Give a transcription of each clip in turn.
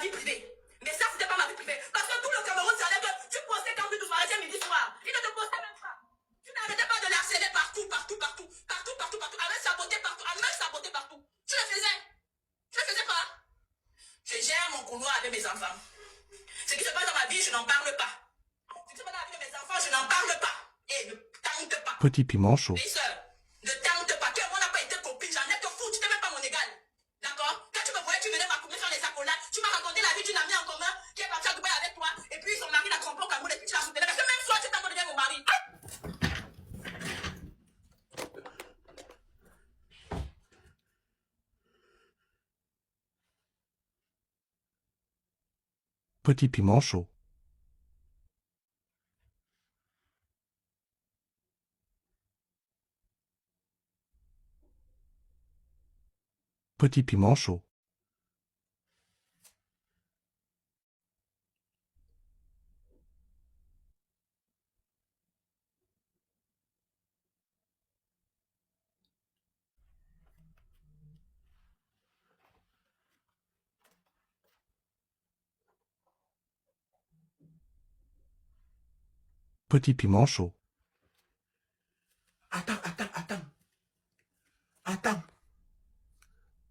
vie privée. Mais ça, c'était pas ma vie privée. Parce que tout le Cameroun savait que tu postais quand tu te mariais midi soir. Il ne te postait même pas. Tu n'arrêtais pas de l'harceler partout, partout, partout. Partout, partout, partout. À me saboter partout. À me saboter partout. Tu le faisais. Tu le faisais pas. Je gère mon couloir avec mes enfants. Ce qui se passe dans ma vie, je n'en parle pas. Ce qui se passe dans la vie de mes enfants, je n'en parle pas. Et ne tente pas. Petit piment chaud. Mes soeurs, ne tente pas. Toi et moi, on n'a pas été copines. J'en ai que fou. Tu n'es même pas mon égal. D'accord? Quand tu me voyais, tu venais m'accompagner faire les accolades. Tu m'as raconté la vie d'une amie en commun qui est partie à Dubaï avec toi. Et puis son mari l'a trompé au Cameroun et puis tu l'as soutenu. Parce que même toi, tu t'es encore devenu mon mari. Petit piment chaud. Petit piment chaud. Petit piment chaud. Attends.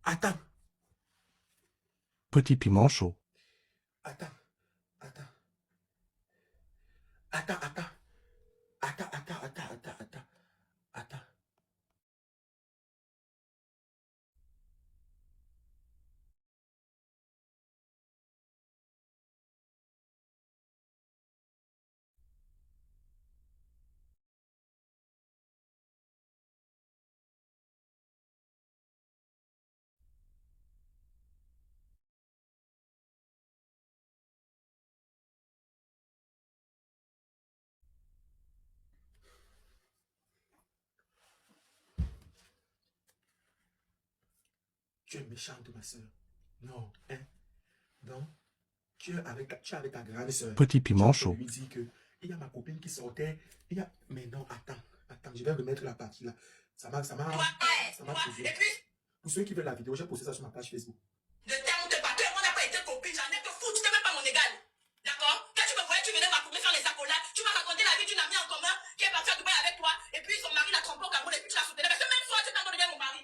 Attends. Petit piment chaud. Attends. Tu es méchante, ma soeur. Non, hein? Donc, tu es avec ta grande soeur. Petit piment chaud. lui dis que il y a ma copine qui sortait. Mais non, attends, je vais remettre la partie là. Ça m'a posé. Et puis, Pour ceux qui veulent la vidéo, j'ai posté ça sur ma page Facebook. ne tente pas. Toi et moi, on n'a pas été copines. J'en ai que fou. Tu n'es même pas mon égal. D'accord? Quand tu me voyais, tu venais m'accompagner faire les accolades. Tu m'as raconté la vie d'une amie en commun qui est partie à Dubaï avec toi. Et puis son mari l'a trompé au Cameroun et puis tu l'as soutenu. Parce que même toi, tu t'es encore devenu mon mari.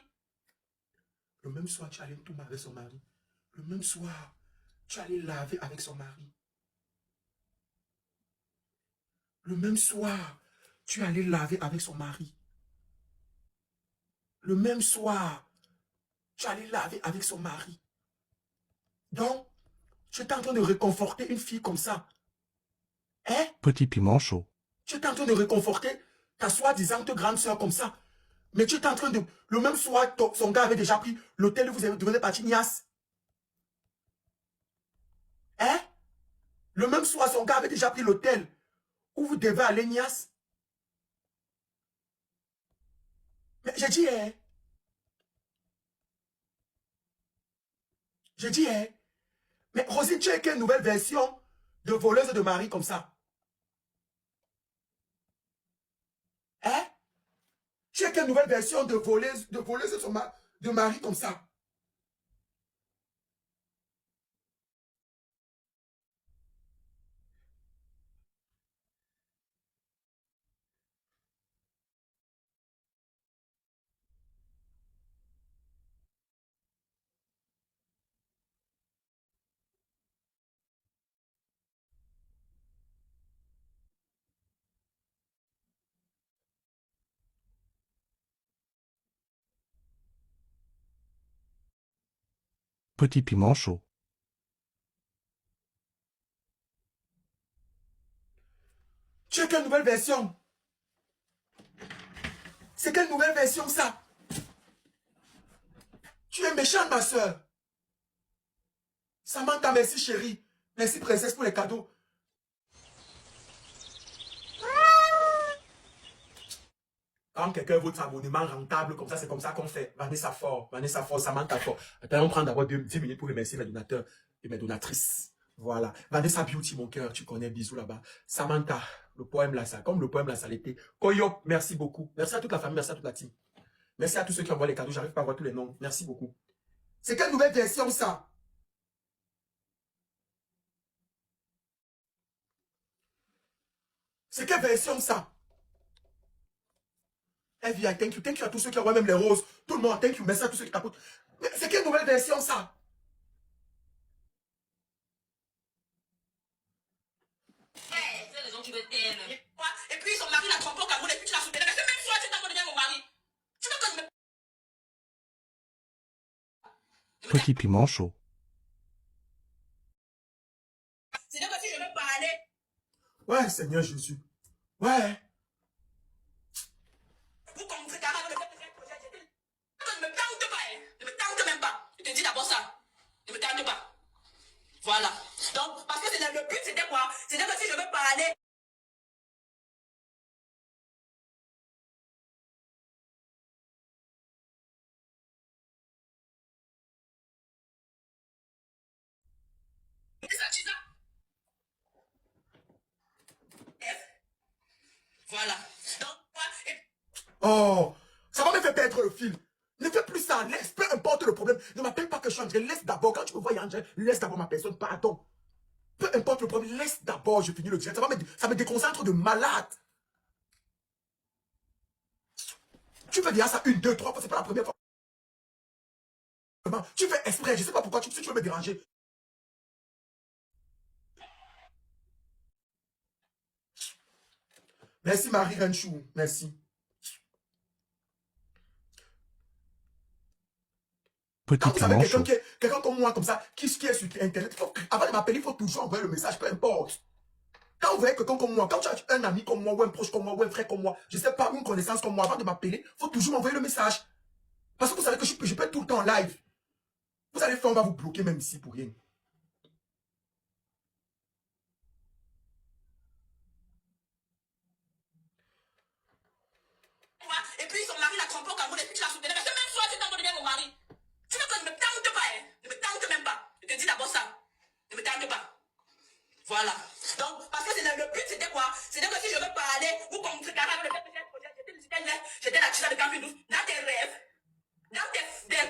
Le même soir, tu allais tout avec son mari. Le même soir, tu allais laver avec son mari. Le même soir, tu allais laver avec son mari. Le même soir, tu allais laver avec son mari. Donc, tu es en train de réconforter une fille comme ça. Hein? Petit piment chaud. Tu es en train de réconforter ta soi-disant grande soeur comme ça. Mais tu es en train de... Le même soir, son gars avait déjà pris l'hôtel où vous devenez parti Nias. Hein? Le même soir, son gars avait déjà pris l'hôtel où vous devez aller Nias. Mais j'ai dit, hein? J'ai dit, hein? Mais Rosine, tu es quelle nouvelle version de voleuse de mari comme ça? Hein? Tu es quelle nouvelle version de voleuse de mari comme ça? Petit piment chaud. Tu es quelle nouvelle version? C'est quelle nouvelle version ça? Tu es méchante, ma soeur. Samantha, merci chérie. Merci princesse pour les cadeaux. Quand quelqu'un veut votre abonnement rentable, comme ça, c'est comme ça qu'on fait. Vanessa fort, Samantha fort. Attends, on prend d'abord 10 minutes pour remercier mes donateurs et mes donatrices. Voilà. Vanessa Beauty, mon cœur, tu connais, bisous là-bas. Samantha, le poème là, ça, comme le poème là, ça l'était. Koyop, merci beaucoup. Merci à toute la famille, merci à toute la team. Merci à tous ceux qui envoient les cadeaux, j'arrive pas à voir tous les noms. Merci beaucoup. C'est quelle nouvelle version ça? C'est quelle version ça? FBI, thank you. Thank you à tous ceux qui envoient même les roses. Tout le monde, thank you. Merci à tous ceux qui tapotent. Mais c'est quelle nouvelle version ça? C'est raison, tu veux taire. Et puis son mari l'a trompé au Cameroun et puis tu l'as soutenu. Mais c'est même toi, tu t'as donné mon mari. Tu veux que je me... Petit piment chaud. C'est donc que si je veux parler. Ouais, Seigneur Jésus. Ouais. Vous comprenez carrément le fait que j'ai un projet. Ne me tente pas, hein. Ne me tente même pas. Je te dis d'abord ça. Ne me tente pas. Voilà. Donc, parce que le but, c'était quoi? C'était que si je veux parler. C'est ça, tu sais? Voilà. Donc, et Oh, ça va me faire perdre le fil. Ne fais plus ça, laisse, peu importe le problème. Ne m'appelle pas que je suis André, laisse d'abord. Quand tu me vois, André, laisse d'abord ma personne, pardon. Peu importe le problème, laisse d'abord, je finis le direct. Ça me déconcentre de malade. Tu veux dire ça une, deux, trois fois, c'est pas la première fois. Tu fais exprès, je sais pas pourquoi, si tu veux me déranger. Merci Marie Renchou, merci. Petit Quand vous savez piment chaud. quelqu'un comme moi, comme ça, qui est sur Internet, avant de m'appeler, il faut toujours envoyer le message, peu importe. Quand vous voyez quelqu'un comme moi, quand tu as un ami comme moi, ou un proche comme moi, ou un frère comme moi, je sais pas, une connaissance comme moi, avant de m'appeler, il faut toujours m'envoyer le message. Parce que vous savez que je peux être tout le temps en live. Vous allez faire, on va vous bloquer même ici pour rien. et puis son mari l'a trompé au Cameroun et puis tu l'as soutenu. Mais c'est même toi, tu t'as donné mon mari. Tu veux que je me tente pas, hein? Ne me tente même pas. Je te dis d'abord ça. Ne me tente pas. Voilà. Donc, parce que le but, c'était quoi? C'était que si je veux parler, vous comprenez carrément le fait que j'ai un projet, j'étais la tisa de Campus 12. Dans tes rêves, dans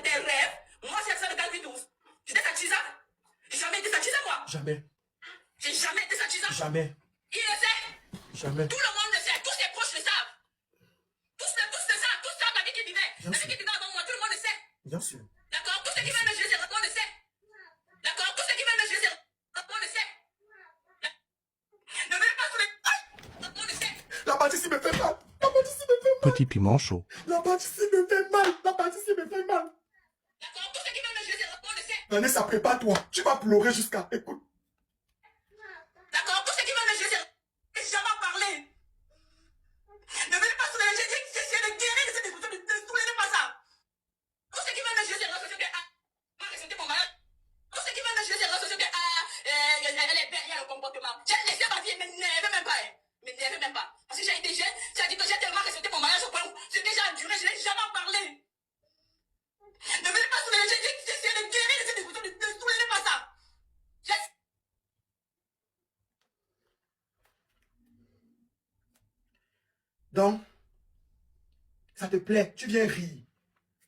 tes rêves, moi, c'est ça de Campus 12. J'étais sa tisa. J'ai jamais été sa tisa, moi. Jamais. J'ai jamais été sa tisa. Jamais. Il le sait. Jamais. Tout le monde le sait. Tous ses proches le savent. Tous le savent. Tous savent la vie qui vivait. La vie qui vivait avant moi. Tout le monde le sait. Bien sûr. D'accord? Tous ceux qui veulent me juger, on le sait. D'accord? Tous ceux qui veulent me juger, on le sait. Ne venez pas sous les... On le sait. La pâtisserie me fait mal. La pâtisserie me fait mal. Petit piment chaud. La pâtisserie me fait mal. La pâtisserie me fait mal. D'accord? Tous ceux qui veulent me juger, on le sait. Vanessa, prépare-toi. Tu vas pleurer jusqu'à... Écoute. D'accord? Tous ceux qui veulent me juger, j'ai jamais parlé. Ne venez pas sous les... J'essaie de guérir de cette émotion, ne soulevez pas ça. Tous ceux qui veulent me juger, c'est que... Moi, c'était mon mariage. Tous ceux qui veulent me juger, c'est que... Elle est belle, il y a le comportement. J'ai laissé ma vie, mais n'énervez même pas. Mais n'énervez même pas. Parce que j'ai été jeune, j'ai dit que j'ai tellement respecté mon mariage au point où j'ai déjà enduré, je n'ai jamais parlé. Ne venez pas sous les... J'essaie de guérir de cette émotion, ne soulevez pas ça. Donc, ça te plaît, tu viens rire.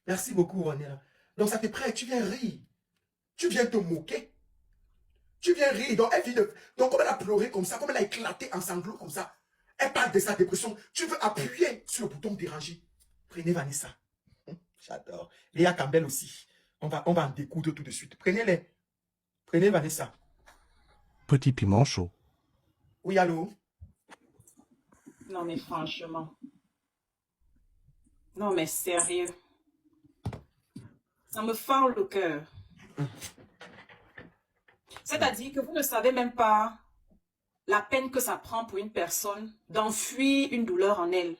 Merci beaucoup, Ronella. Donc, ça te plaît, tu viens rire. Tu viens te moquer. Tu viens rire. Donc, elle vit de... Donc, comme elle a pleuré comme ça, comme elle a éclaté en sanglots comme ça, elle parle de sa dépression. Tu veux appuyer sur le bouton déranger. Prenez Vanessa. J'adore. Léa Campbell aussi. On va en découdre tout de suite. Prenez-les. Prenez Vanessa. Petit piment chaud. Oui, allô? Non, mais franchement. Non, mais sérieux. Ça me fend le cœur. C'est-à-dire que vous ne savez même pas la peine que ça prend pour une personne d'enfuir une douleur en elle.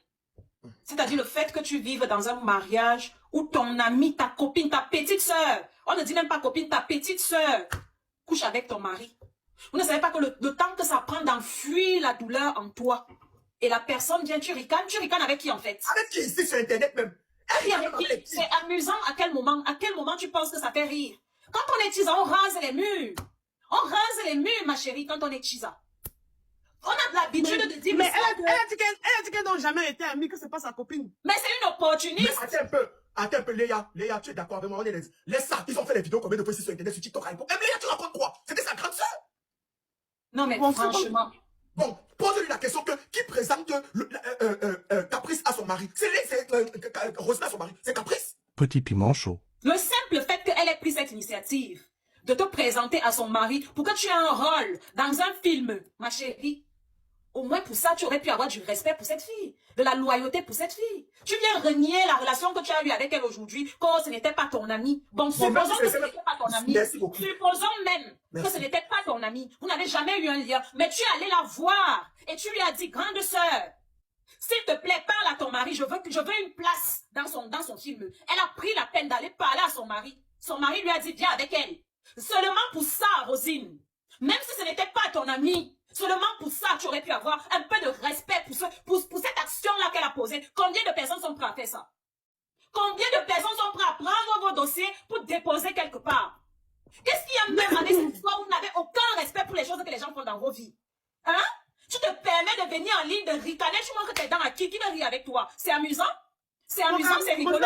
C'est-à-dire le fait que tu vives dans un mariage où ton amie, ta copine, ta petite soeur, on ne dit même pas copine, ta petite soeur, couche avec ton mari. Vous ne savez pas que le temps que ça prend d'enfuir la douleur en toi, et la personne vient, tu ricanes avec qui en fait? Avec qui ici sur Internet même? C'est amusant à quel moment tu penses que ça fait rire? Quand on est tisa, on rase les murs. On rase les murs, ma chérie, quand on est tisa. On a de l'habitude de dire... Mais elle a dit qu'elles n'ont jamais été amies, que c'est pas sa copine. Mais c'est une opportuniste. Mais attends un peu, Léa. Léa, tu es d'accord avec moi? Laisse ça. Ils ont fait des vidéos combien de fois ici sur Internet, sur TikTok, à l'époque. Léa, tu racontes quoi? C'était sa grande soeur. Non, mais Bon, franchement... Bon, pose-lui la question que qui présente Caprice à son mari. C'est Roselyne à son mari. C'est Caprice. Petit piment chaud. Le simple fait qu'elle ait pris cette initiative de te présenter à son mari pour que tu aies un rôle dans un film, ma chérie, au moins pour ça, tu aurais pu avoir du respect pour cette fille, de la loyauté pour cette fille. Tu viens renier la relation que tu as eue avec elle aujourd'hui, quand ce n'était pas ton ami. Bon, supposons que ce n'était pas ton ami. Merci beaucoup. Supposons même que ce n'était pas ton ami. Vous n'avez jamais eu un lien, mais tu es allé la voir et tu lui as dit, grande sœur, s'il te plaît, parle à ton mari, je veux une place dans son film. Elle a pris la peine d'aller parler à son mari. Son mari lui a dit, viens avec elle. Seulement pour ça, Rosine, même si ce n'était pas ton ami, seulement pour ça, tu aurais pu avoir un peu de respect pour cette action-là qu'elle a posée. Combien de personnes sont prêtes à faire ça? Combien de personnes sont prêtes à prendre vos dossiers pour déposer quelque part? Qu'est-ce qu'il y a même avec cette histoire où vous n'avez aucun respect pour les choses que les gens font dans vos vies? Hein? Tu te permets de venir en ligne, de ricaner, tu montres tes dents à qui veut rire avec toi? C'est amusant? C'est amusant, c'est rigolo.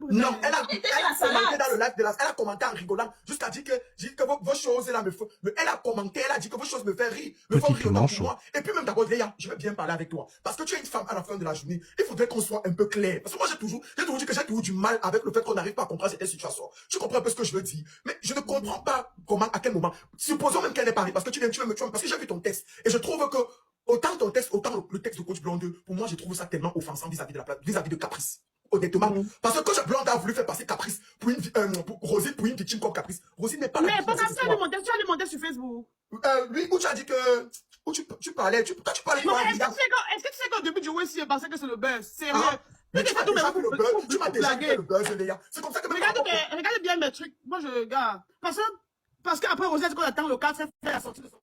Non, elle a commenté dans le live de la... Elle a commenté en rigolant, jusqu'à dire que vos choses là me font... Elle a commenté, elle a dit que vos choses me font rire, me font rire pour moi. Et puis même d'abord, Léa, je veux bien parler avec toi. Parce que tu es une femme à la fin de la journée. Il faudrait qu'on soit un peu clair. Parce que moi, j'ai toujours dit que j'ai toujours du mal avec le fait qu'on n'arrive pas à comprendre cette situation. Tu comprends un peu ce que je veux dire? Mais je ne comprends pas comment, à quel moment. Supposons même qu'elle n'est pas arrivée. Parce que tu veux me tuer. Parce que j'ai vu ton texte. Et je trouve que autant ton texte, autant le texte de Coach Blonde, pour moi, je trouve ça tellement offensant vis-à-vis de Caprice. Honnêtement. Parce que Coach Blonde a voulu faire passer Caprice pour Rosine pour une victime comme Caprice. Rosine n'est pas la Mais victime. parce que tu as demandé sur Facebook. Lui, où tu as dit que... Où tu parlais, tu parlais Non, quoi, est-ce que tu sais qu'au début du Wessi, il pensait que c'est le buzz? Sérieux. Mais tu m'as déjà fait le buzz. Tu m'as déjà fait le buzz, Léa. C'est comme ça que... Regardez bien mes trucs. Moi, je regarde. Parce qu'après, Rosette, qu'on attend le 4, fait la sortie de son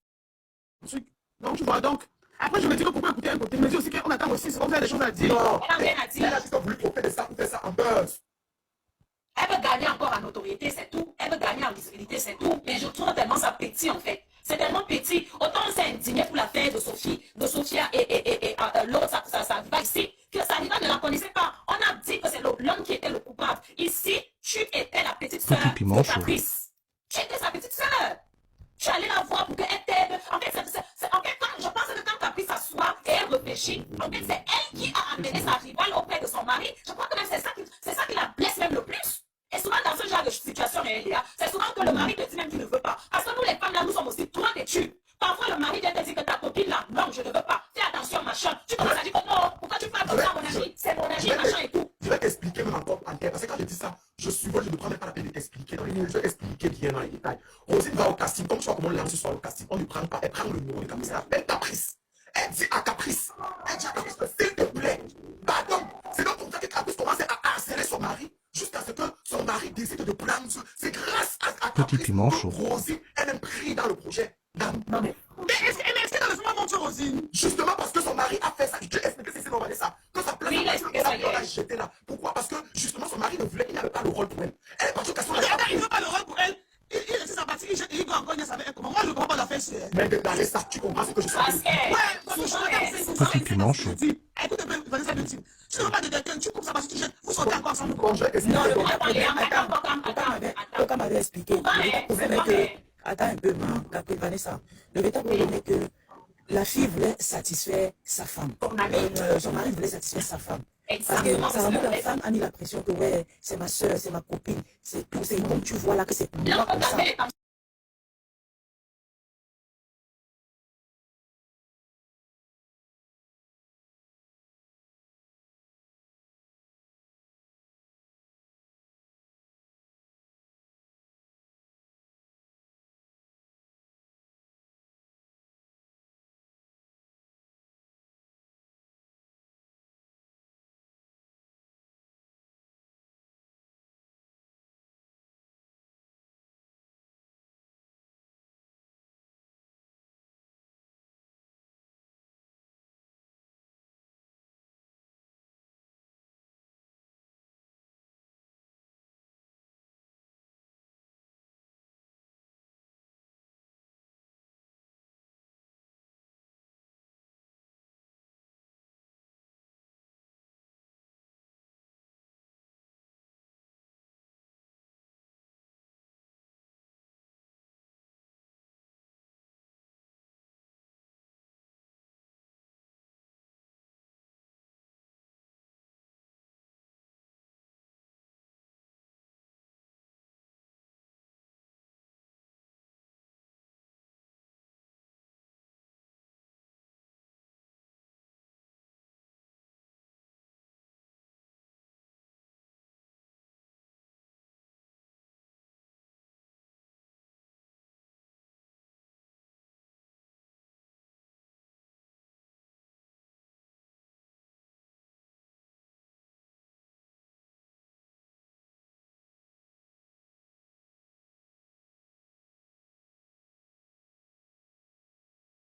truc. Donc, tu vois, donc... Après, je me dis que pourquoi écouter un côté, mais je me dis aussi qu'on attend aussi, c'est qu'on fait des choses à dire. Non, Elle a rien à dire. Elle a dit qu'on voulait profiter de ça pour faire ça en buzz. Elle veut gagner encore en notoriété, c'est tout. Elle veut gagner en visibilité, c'est tout. Mais je trouve tellement ça petit, en fait. C'est tellement petit. Autant on s'est indigné pour l'affaire de Sophia et l'autre, ça va ici, que Saliva ne la connaissait pas. On a dit que c'est l'homme qui était le coupable. Ici, tu étais la petite sœur de Caprice. Tu étais sa petite sœur. Tu allais la voir pour qu'elle t'aide. En fait, je pense que quand Caprice s'assoit et elle réfléchit, en fait, c'est elle qui a amené sa rivale auprès de son mari. Je crois que même c'est ça qui la blesse même le plus. Et souvent, dans ce genre de situation, c'est souvent que le mari te dit même qu'il ne veut pas. Parce que nous, les femmes, là, nous sommes aussi trop têtues. Parfois, le mari vient te dire que ta copine, là, non, je ne veux pas. Fais attention, machin. Tu commences à dire que non, pourquoi tu parles comme ça, mon ami? C'est mon ami, machin et tout. Je vais t'expliquer même encore en terre. Parce que quand je dis ça, je ne prends même pas la peine de t'expliquer dans les détails. Je vais expliquer bien dans les détails. Rosine va au casting. Comme tu vois comment on lance ce soir au casting, on ne prend pas. Elle prend le numéro de Caprice. Elle appelle Caprice. Elle dit à Caprice. Elle dit à Caprice, s'il te plaît, pardon. C'est donc comme ça que Caprice commence à harceler son mari. Jusqu'à ce que son mari décide de prendre. C'est grâce à Caprice que Rosine est même pris dans le projet. Non, mais est-ce que dans le film, on montre Rosine? justement parce que son mari a fait ça. Je t'ai expliqué c'est normal ça. Que sa place, on l'a jeté là. Pourquoi? Parce que justement son mari ne voulait, il n'avait pas le rôle pour elle. Elle est partie au casting. Il ne veut pas le rôle pour elle. Il est sa partie, il va encore dire ça. Comment moi je ne comprends pas la faire. Mais de parler ça, tu comprends ce que je sais. Ouais, parce que je regarde Petit piment chaud. Écoute, Vanessa Beauty, tu ne veux pas de quelqu'un, tu coupes ça parce que tu jettes. Vous sortez encore ensemble. Bon, je vais expliquer. Quand m'avait expliqué, attends un peu, Vanessa. Le véritable problème est que la fille voulait satisfaire sa femme. Son mari voulait satisfaire sa femme. Parce que apparemment, la femme a mis la pression que ouais, c'est ma soeur, c'est ma copine, c'est tout. C'est comme tu vois là que c'est moi comme ça.